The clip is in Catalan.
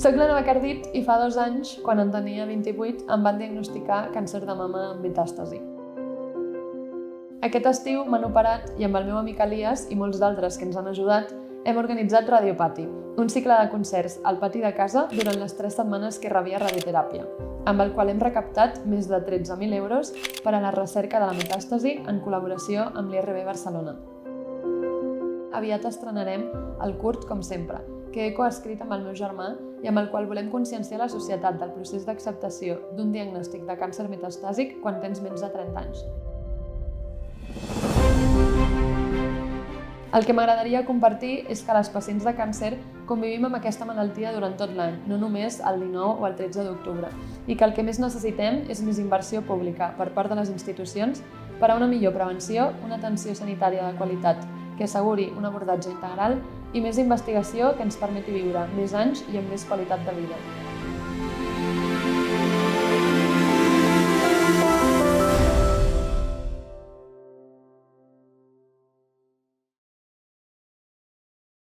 Soc la Nova Cardit i fa 2 anys, quan en tenia 28, em van diagnosticar càncer de mama amb metàstasi. Aquest estiu m'han operat i amb el meu amic Elias i molts d'altres que ens han ajudat, hem organitzat Radiopati, un cicle de concerts al pati de casa durant les 3 setmanes que rebia radioteràpia, amb el qual hem recaptat més de 13.000 euros per a la recerca de la metàstasi en col·laboració amb l'IRB Barcelona. Aviat estrenarem el curt Com sempre, que he coescrit amb el meu germà i amb el qual volem conscienciar la societat del procés d'acceptació d'un diagnòstic de càncer metastàsic quan tens menys de 30 anys. El que m'agradaria compartir és que les pacients de càncer convivim amb aquesta malaltia durant tot l'any, no només el 19 o el 13 d'octubre, i que el que més necessitem és més inversió pública per part de les institucions per a una millor prevenció, una atenció sanitària de qualitat que asseguri un abordatge integral i més investigació que ens permeti viure més anys i amb més qualitat de vida.